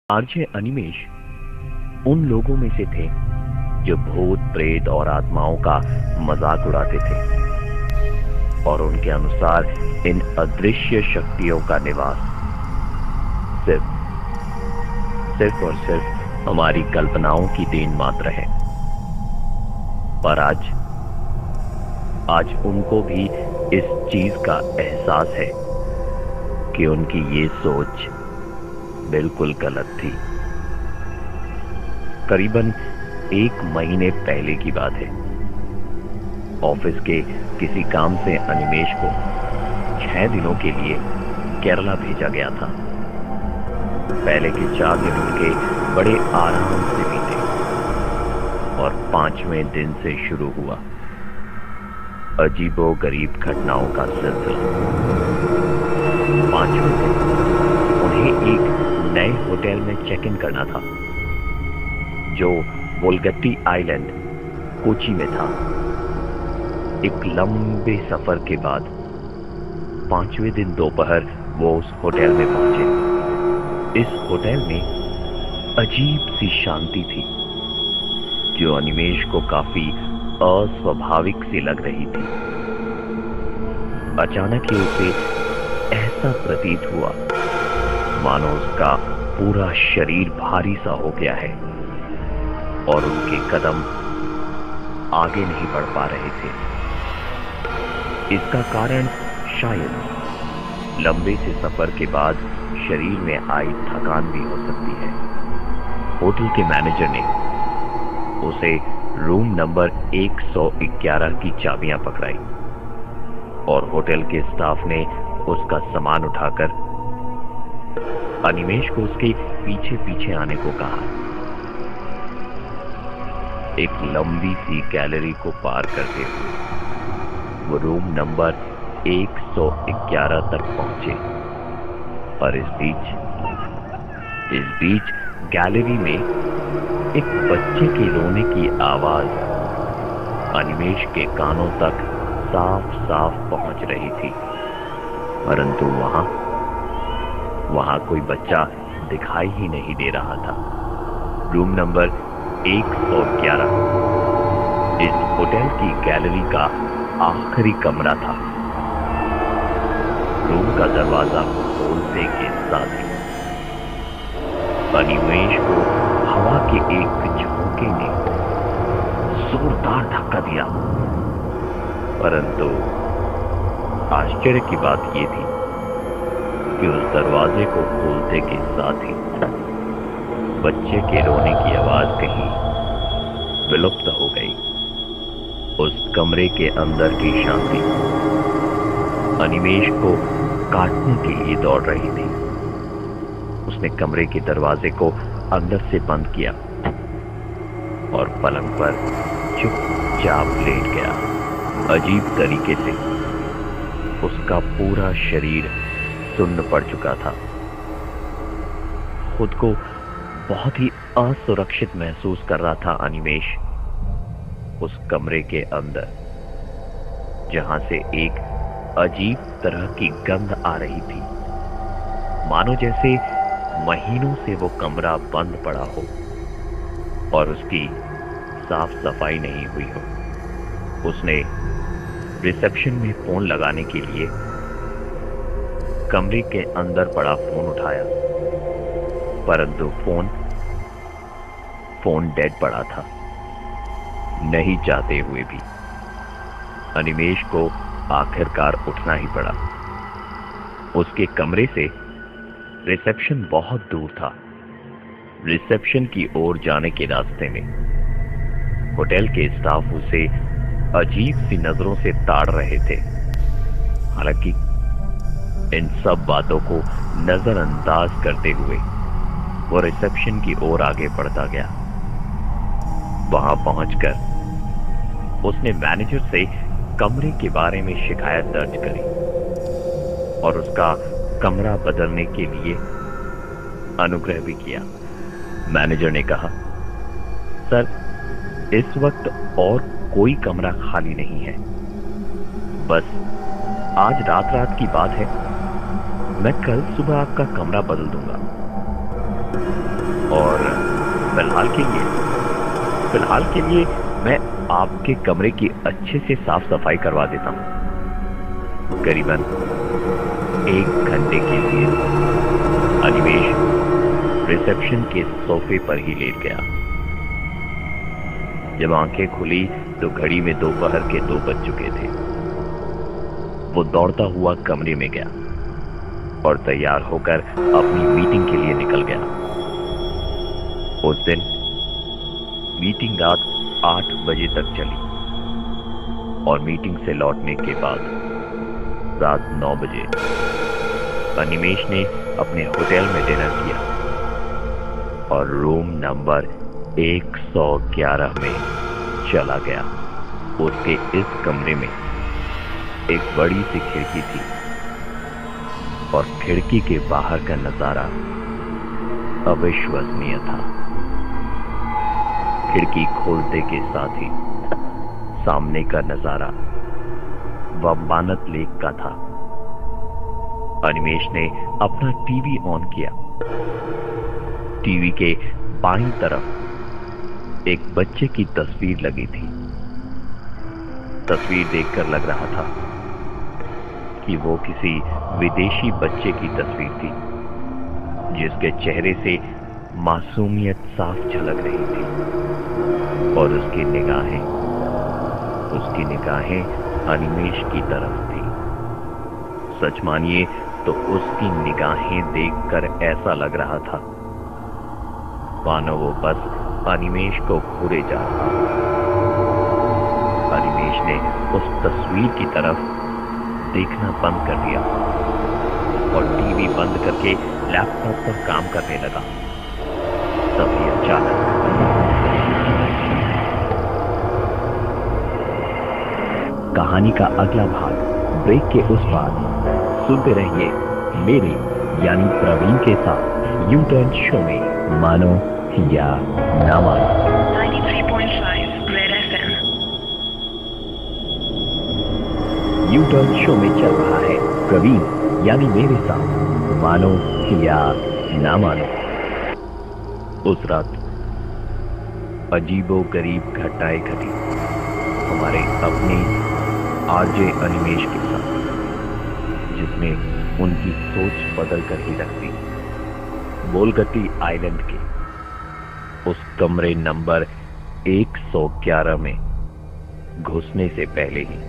RJ Animesh उन लोगों में से थे जो भूत प्रेत और आत्माओं का मजाक उड़ाते थे और उनके अनुसार इन अदृश्य शक्तियों का निवास सिर्फ और सिर्फ हमारी कल्पनाओं की देन मात्र है। पर आज उनको भी इस चीज का एहसास है कि उनकी ये सोच बिल्कुल गलत थी। करीबन 1 महीने पहले की बात है। ऑफिस के किसी काम से अनिमेश को 6 दिनों के लिए केरला भेजा गया था। पहले के 4 दिन उनके बड़े आराम से बीते और 5वें दिन से शुरू हुआ अजीबोगरीब घटनाओं का सिलसिला। 5वें दिन उन्हें एक नए होटल में चेक इन करना था जो बोलगट्टी आइलैंड कोची में था। एक लंबे सफर के बाद 5वें दिन दोपहर वो उस होटल में पहुंचे। इस होटल में अजीब सी शांति थी जो अनिमेश को काफी अस्वाभाविक सी लग रही थी। अचानक ही उसे ऐसा प्रतीत हुआ मानो उसका पूरा शरीर भारी सा हो गया है और उनके कदम आगे नहीं बढ़ पा रहे थे। इसका कारण शायद लंबे से सफर के बाद शरीर में आई थकान भी हो सकती है। होटल के मैनेजर ने उसे रूम नंबर 111 की चाबियां पकड़ाई और होटल के स्टाफ ने उसका सामान उठाकर अनिमेश को उसके पीछे पीछे आने को कहा। एक लंबी सी गैलरी को पार करते हुए वो रूम नंबर 111 तक पहुंचे और इस बीच गैलरी में एक बच्चे के रोने की आवाज अनिमेश के कानों तक साफ साफ पहुंच रही थी, परंतु वहां कोई बच्चा दिखाई ही नहीं दे रहा था। रूम नंबर 111 इस होटल की गैलरी का आखिरी कमरा था। रूम का दरवाजा खोलने के साथ ही अनिमेश को हवा के एक झोंके ने जोरदार धक्का दिया, परंतु आश्चर्य की बात यह थी कि उस दरवाजे को खोलते के साथ ही बच्चे के रोने की आवाज कहीं विलुप्त हो गई। उस कमरे के अंदर की शांति अनिमेश को काटने के लिए दौड़ रही थी। उसने कमरे के दरवाजे को अंदर से बंद किया और पलंग पर चुपचाप लेट गया। अजीब तरीके से उसका पूरा शरीर सुन्न पड़ चुका था। खुद को बहुत ही असुरक्षित महसूस कर रहा था अनिमेश उस कमरे के अंदर, जहां से एक अजीब तरह की गंध आ रही थी, मानो जैसे महीनों से वो कमरा बंद पड़ा हो और उसकी साफ सफाई नहीं हुई हो। उसने रिसेप्शन में फोन लगाने के लिए कमरे के अंदर पड़ा फोन उठाया, परंतु फोन डेड पड़ा था। नहीं चाहते हुए भी अनिमेश को आखिरकार उठना ही पड़ा। उसके कमरे से रिसेप्शन बहुत दूर था। रिसेप्शन की ओर जाने के रास्ते में होटल के स्टाफ उसे अजीब सी नजरों से ताड़ रहे थे। हालांकि इन सब बातों को नजरअंदाज करते हुए वो रिसेप्शन की ओर आगे बढ़ता गया। वहां पहुंचकर उसने मैनेजर से कमरे के बारे में शिकायत दर्ज करी और उसका कमरा बदलने के लिए अनुग्रह भी किया। मैनेजर ने कहा, सर, इस वक्त और कोई कमरा खाली नहीं है, बस आज रात की बात है, मैं कल सुबह आपका कमरा बदल दूंगा। फिलहाल के लिए मैं आपके कमरे की अच्छे से साफ सफाई करवा देता हूं। करीबन 1 घंटे के लिए अनिमेश रिसेप्शन के सोफे पर ही लेट गया। जब आंखें खुली तो घड़ी में दोपहर के 2 बज चुके थे। वो दौड़ता हुआ कमरे में गया और तैयार होकर अपनी मीटिंग के लिए निकल गया। उस दिन मीटिंग रात 8 बजे तक चली और मीटिंग से लौटने के बाद रात 9 बजे अनिमेश ने अपने होटल में डिनर किया और रूम नंबर 111 में चला गया। उसके इस कमरे में एक बड़ी सी खिड़की थी और खिड़की के बाहर का नजारा अविश्वसनीय था। खिड़की खोलते के साथ ही सामने का नजारा वंबानत लेक का था। अनिमेश ने अपना टीवी ऑन किया। टीवी के बाईं तरफ एक बच्चे की तस्वीर लगी थी। तस्वीर देखकर लग रहा था कि वो किसी विदेशी बच्चे की तस्वीर थी, जिसके चेहरे से मासूमियत साफ झलक रही थी और उसकी निगाहें अनिमेश की तरफ थी। सच मानिए तो उसकी निगाहें देखकर ऐसा लग रहा था मानो वो बस अनिमेश को घूरे जा रहा था। अनिमेश ने उस तस्वीर की तरफ देखना बंद कर दिया और टीवी बंद करके लैपटॉप पर काम करने लगा। तभी अचानक कहानी का अगला भाग ब्रेक के उस पार सुनते रहिए मेरे यानी प्रवीण के साथ यू टर्न शो में मानो या ना मानो। 93.5 red FM. U turn show में चल रहा है प्रवीण यानी मेरे साथ मानो या ना मानो। उस रात अजीबो गरीब घटनाएं घटी हमारे अपने आरजे अनिमेश के साथ, जिसने उनकी सोच बदल कर ही रख दी। बोलगती आइलैंड के उस कमरे नंबर 111 में घुसने से पहले ही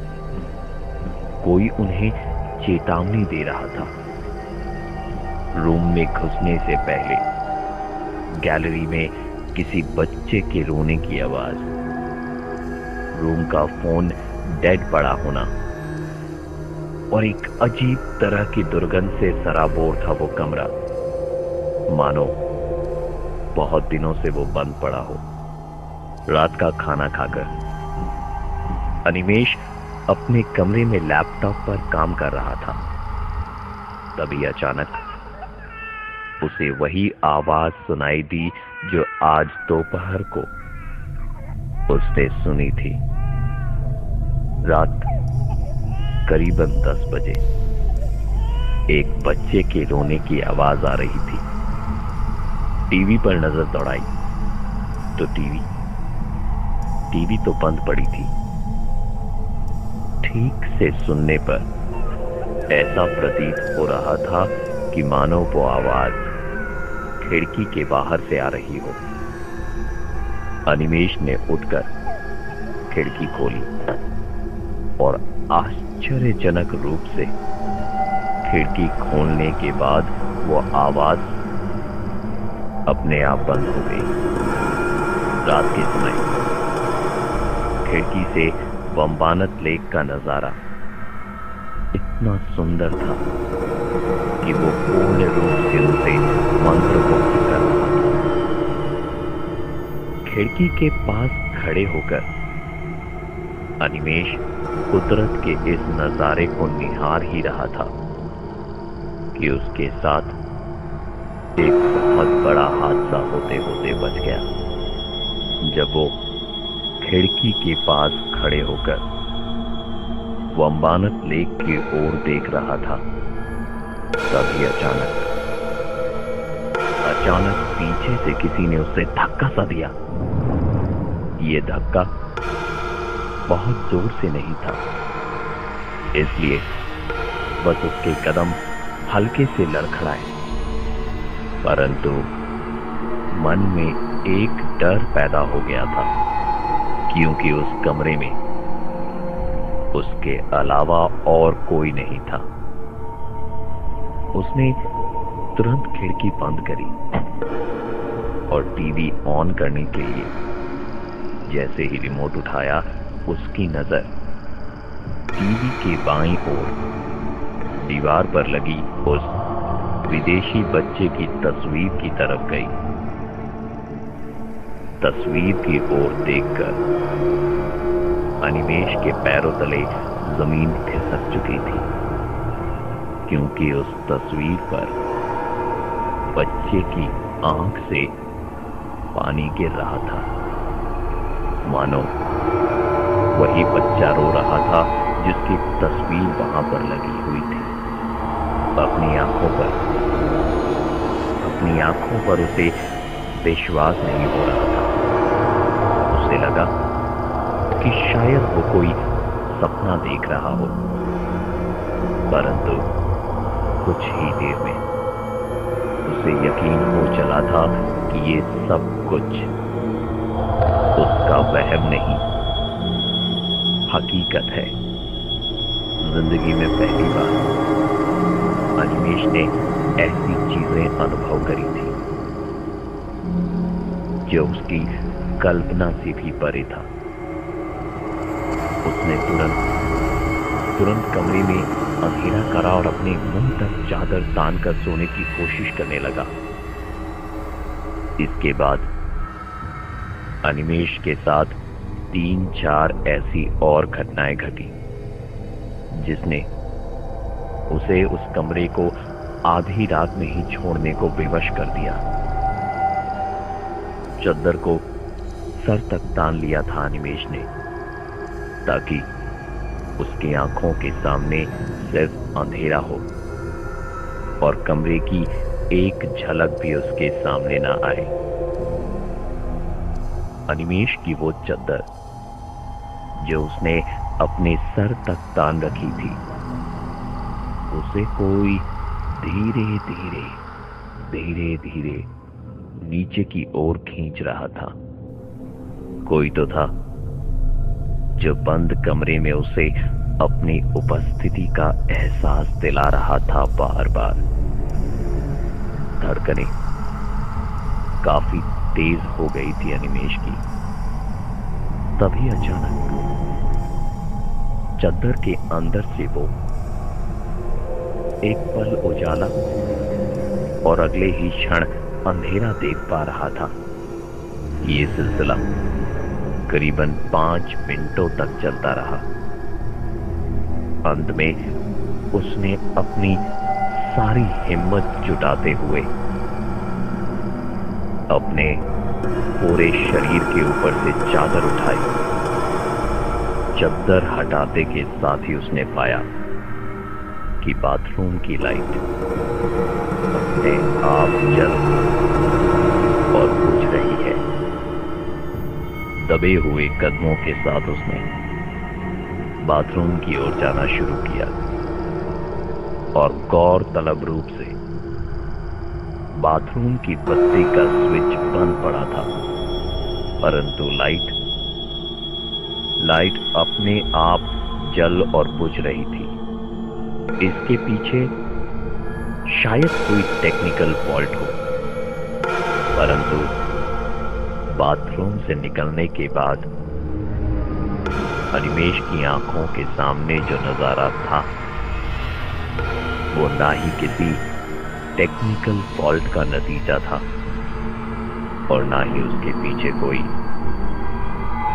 कोई उन्हें चेतावनी दे रहा था। रूम में घुसने से पहले गैलरी में किसी बच्चे के रोने की आवाज, रूम का फोन डेड पड़ा होना और एक अजीब तरह की दुर्गंध से सराबोर था वो कमरा, मानो बहुत दिनों से वो बंद पड़ा हो। रात का खाना खाकर अनिमेश अपने कमरे में लैपटॉप पर काम कर रहा था। तभी अचानक उसे वही आवाज सुनाई दी जो आज दोपहर को उसने सुनी थी। रात करीबन 10 बजे एक बच्चे के रोने की आवाज आ रही थी। टीवी पर नजर दौड़ाई तो टीवी तो बंद पड़ी थी। ठीक से सुनने पर ऐसा प्रतीत हो रहा था कि मानो वो आवाज खिड़की के बाहर से आ रही हो। अनिमेश ने उठकर खिड़की खोली और आश्चर्यजनक रूप से खिड़की खोलने के बाद वो आवाज अपने आप बंद हो गई। रात के समय खिड़की से वंबानत लेक का नजारा इतना सुंदर था कि वो पूर्ण रूप से उसे मंत्रमुग्ध कर रहा था। खिड़की के पास खड़े होकर अनिमेश कुदरत के इस नजारे को निहार ही रहा था कि उसके साथ एक बहुत बड़ा हादसा होते होते बच गया। जब वो खिड़की के पास खड़े होकर वंबानत लेक की ओर देख रहा था, तभी अचानक अचानक पीछे से किसी ने उसे धक्का सा दिया। ये धक्का बहुत जोर से नहीं था, इसलिए बस उसके कदम हल्के से लड़खड़ाए, परंतु मन में एक डर पैदा हो गया था, क्योंकि उस कमरे में उसके अलावा और कोई नहीं था। उसने तुरंत खिड़की बंद करी और टीवी ऑन करने के लिए जैसे ही रिमोट उठाया, उसकी नजर टीवी के बाईं ओर दीवार पर लगी उस विदेशी बच्चे की तस्वीर की तरफ गई। तस्वीर की ओर देखकर अनिमेष के पैरों तले जमीन खिसक चुकी थी, क्योंकि उस तस्वीर पर बच्चे की आंख से पानी गिर रहा था, मानो वही बच्चा रो रहा था जिसकी तस्वीर वहां पर लगी हुई थी। अपनी आंखों पर उसे विश्वास नहीं हो रहा था। उसे लगा कि शायद वो कोई सपना देख रहा हो, परंतु कुछ ही देर में उसे यकीन हो चला था कि ये सब कुछ उसका वहम नहीं, हकीकत है। जिंदगी में पहली बार अनिमेष ने ऐसी चीजें अनुभव करी थी जो उसकी कल्पना से भी परे था। उसने तुरंत कमरे में अंधेरा करा और अपने मुंह तक चादर तान कर सोने की कोशिश करने लगा। इसके बाद अनिमेष के साथ 3-4 ऐसी और घटनाएं घटी, जिसने उसे उस कमरे को आधी रात में ही छोड़ने को विवश कर दिया। चद्दर को सर तक तान लिया था अनिमेष ने, ताकि उसकी आंखों के सामने सिर्फ अंधेरा हो और कमरे की एक झलक भी उसके सामने ना आए। अनिमेष की वो चद्दर जो उसने अपने सर तक तान रखी थी, उसे कोई धीरे धीरे नीचे की ओर खींच रहा था। कोई तो था जो बंद कमरे में उसे अपनी उपस्थिति का एहसास दिला रहा था बार बार। धड़कनें काफी तेज हो गई थी अनिमेष की। तभी अचानक चद्दर के अंदर से वो एक पल उजाला और अगले ही क्षण अंधेरा देख पा रहा था। ये सिलसिला करीबन 5 मिनटों तक चलता रहा। अंत में उसने अपनी सारी हिम्मत जुटाते हुए अपने पूरे शरीर के ऊपर से चादर उठाई। चादर हटाते के साथ ही उसने पाया कि बाथरूम की लाइट अपने आप जल और बुझ रही है। दबे हुए कदमों के साथ उसने बाथरूम की ओर जाना शुरू किया और गौरतलब रूप से बाथरूम की बत्ती का स्विच बंद पड़ा था, परंतु लाइट अपने आप जल और बुझ रही थी। इसके पीछे शायद कोई टेक्निकल फॉल्ट हो, परंतु बाथरूम से निकलने के बाद अनिमेष की आंखों के सामने जो नजारा था वो ना ही किसी टेक्निकल फॉल्ट का नतीजा था और ना ही उसके पीछे कोई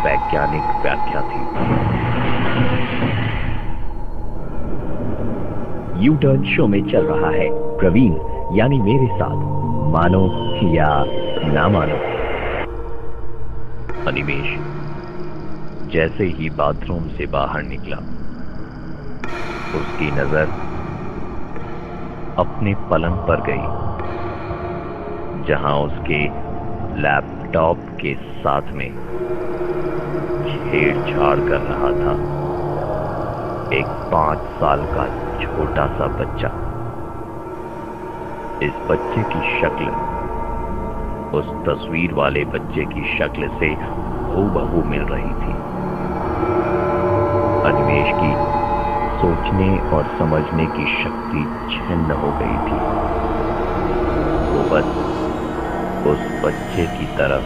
वैज्ञानिक व्याख्या थी। यू टर्न शो में चल रहा है प्रवीण, यानी मेरे साथ, मानो या ना मानो। अनिमेष जैसे ही बाथरूम से बाहर निकला, उसकी नजर अपने पलंग पर गई, जहां उसके लैपटॉप के साथ में छेड़छाड़ कर रहा था एक 5 साल का छोटा सा बच्चा। इस बच्चे की शक्ल उस तस्वीर वाले बच्चे की शक्ल से हूबहू मिल रही थी। अनिमेष की सोचने और समझने की शक्ति छिन्न हो गई थी। वो बस उस बच्चे की तरफ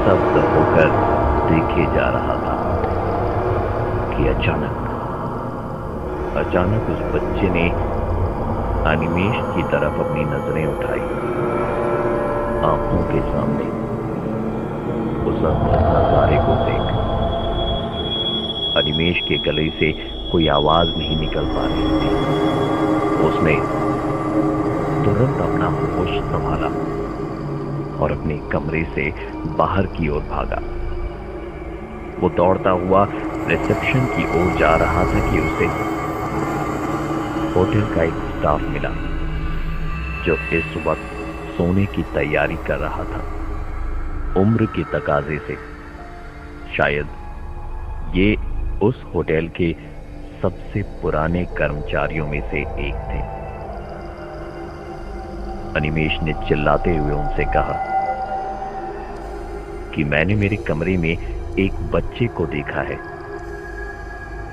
स्तब्ध होकर देखे जा रहा था कि अचानक उस बच्चे ने अनिमेष की तरफ अपनी नजरें उठाई। आंखों के सामने उस अद्भुत नजारे को देख अनिमेष के गले से कोई आवाज नहीं निकल पा रही थी। उसने तुरंत अपना होश संभाला और अपने कमरे से बाहर की ओर भागा। वो दौड़ता हुआ रिसेप्शन की ओर जा रहा था कि उसे होटल का एक स्टाफ मिला जो इस वक्त सोने की तैयारी कर रहा था। उम्र के तकाजे से शायद ये उस होटल के सबसे पुराने कर्मचारियों में से एक थे। अनिमेष ने चिल्लाते हुए उनसे कहा कि मैंने मेरे कमरे में एक बच्चे को देखा है।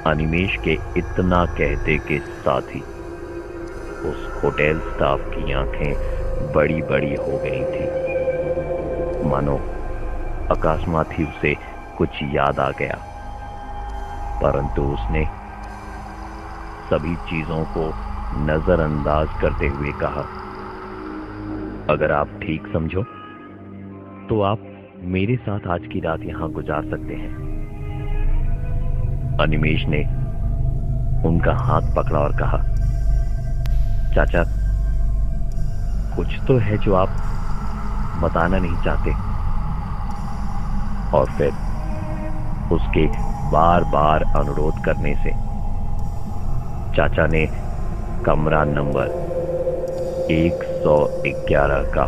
अनिमेष के इतना कहते के साथ ही उस होटल स्टाफ की आंखें बड़ी बड़ी हो गई थी। मानो अकस्मात ही उसे कुछ याद आ गया, परंतु उसने सभी चीजों को नजरअंदाज करते हुए कहा, अगर आप ठीक समझो तो आप मेरे साथ आज की रात यहां गुजार सकते हैं। अनिमेष ने उनका हाथ पकड़ा और कहा, चाचा, कुछ तो है जो आप बताना नहीं चाहते। और फिर उसके बार बार अनुरोध करने से चाचा ने कमरा नंबर 111 का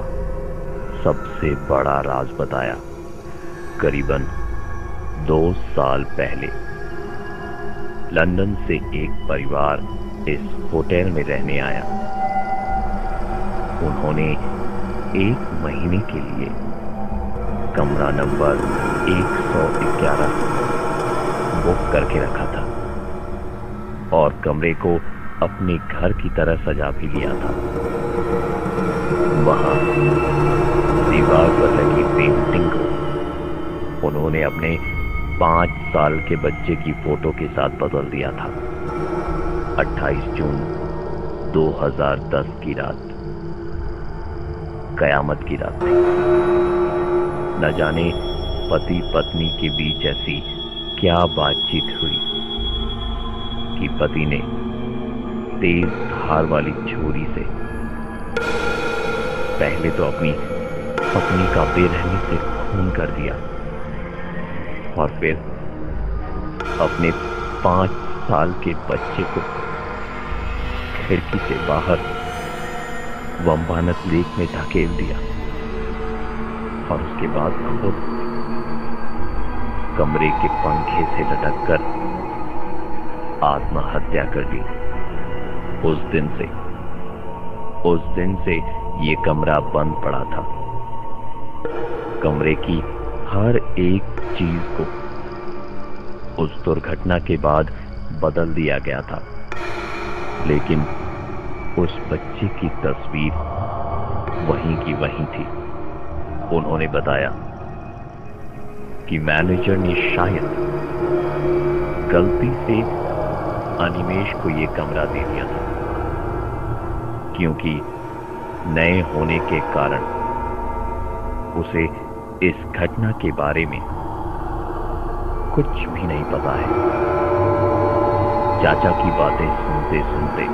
सबसे बड़ा राज बताया। करीबन 2 साल पहले लंदन से एक परिवार इस होटल में रहने आया। उन्होंने 1 महीने के लिए कमरा नंबर 111 बुक करके रखा था और कमरे को अपने घर की तरह सजा भी लिया था। वहां दीवार पर लगी पेंटिंग को उन्होंने अपने 5 साल के बच्चे की फोटो के साथ बदल दिया था। 28 जून 2010 की रात कयामत की रात थी। न जाने पति पत्नी के बीच ऐसी क्या बातचीत हुई कि पति ने तेज धार वाली छुरी से पहले तो अपनी पत्नी का बेरहमी से खून कर दिया और फिर अपने 5 साल के बच्चे को खिड़की से बाहर वंबानत लेक में धकेल दिया और उसके बाद खुद कमरे के पंखे से लटककर आत्महत्या कर दी। उस दिन से ये कमरा बंद पड़ा था। कमरे की हर एक चीज को उस दुर्घटना के बाद बदल दिया गया था, लेकिन उस बच्चे की तस्वीर वहीं की वहीं थी। उन्होंने बताया कि मैनेजर ने शायद गलती से अनिमेष को यह कमरा दे दिया था, क्योंकि नए होने के कारण उसे इस घटना के बारे में कुछ भी नहीं पता है। चाचा की बातें सुनते सुनते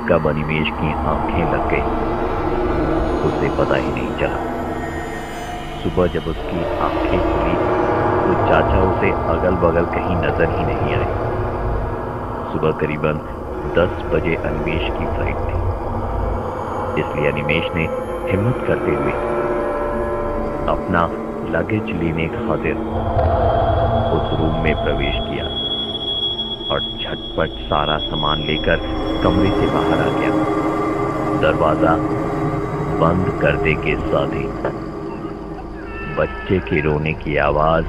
कब अनिमेष की आंखें लग गई उसे पता ही नहीं चला। सुबह जब उसकी आंखें खुली तो चाचा उसे अगल बगल कहीं नजर ही नहीं आए। सुबह करीबन 10 बजे अनिमेष की फ्लाइट थी, इसलिए अनिमेष ने हिम्मत करते हुए अपना लगेज लेने खातिर उस रूम में प्रवेश किया और झटपट सारा सामान लेकर कमरे से बाहर आ गया। दरवाजा बंद करने के साथ ही बच्चे के रोने की आवाज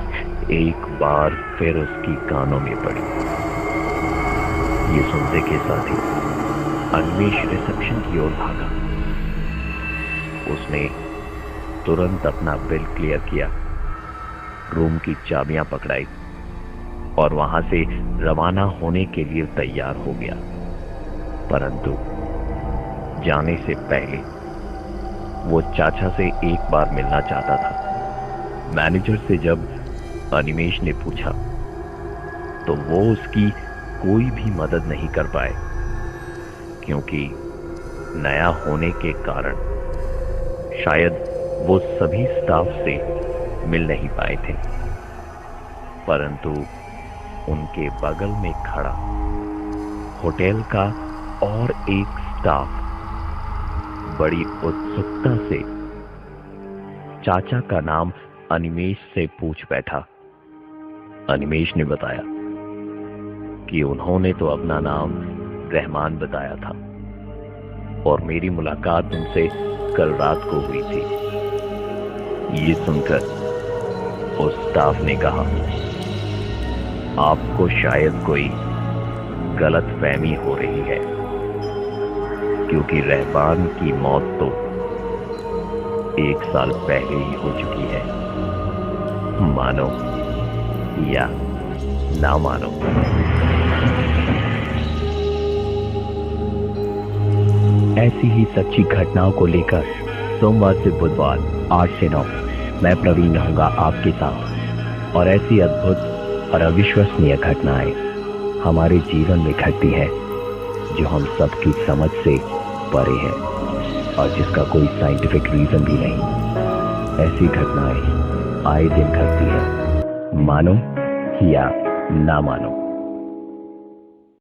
एक बार फिर उसकी कानों में पड़ी। ये सुनते के साथ ही अनिमेष रिसेप्शन की ओर भागा। उसने तुरंत अपना बिल क्लियर किया, रूम की चाबियां पकड़ाई और वहां से रवाना होने के लिए तैयार हो गया। परंतु जाने से पहले वो चाचा से एक बार मिलना चाहता था। मैनेजर से जब अनिमेष ने पूछा तो वो उसकी कोई भी मदद नहीं कर पाए, क्योंकि नया होने के कारण शायद वो सभी स्टाफ से मिल नहीं पाए थे। परंतु उनके बगल में खड़ा होटल का और एक स्टाफ बड़ी उत्सुकता से चाचा का नाम अनिमेष से पूछ बैठा। अनिमेष ने बताया कि उन्होंने तो अपना नाम रहमान बताया था और मेरी मुलाकात उनसे कल रात को हुई थी। ये सुनकर उस स्टाफ ने कहा, आपको शायद कोई गलतफहमी हो रही है, क्योंकि रहमान की मौत तो 1 साल पहले ही हो चुकी है। मानो या ना मानो। ऐसी ही सच्ची घटनाओं को लेकर सोमवार से बुधवार 8 से 9 मैं प्रवीण रहूंगा आपके साथ। और ऐसी अद्भुत और अविश्वसनीय घटनाएं हमारे जीवन में घटती है जो हम सबकी समझ से परे है और जिसका कोई साइंटिफिक रीजन भी नहीं। ऐसी घटनाएं आए दिन घटती है, मानो या ना मानो।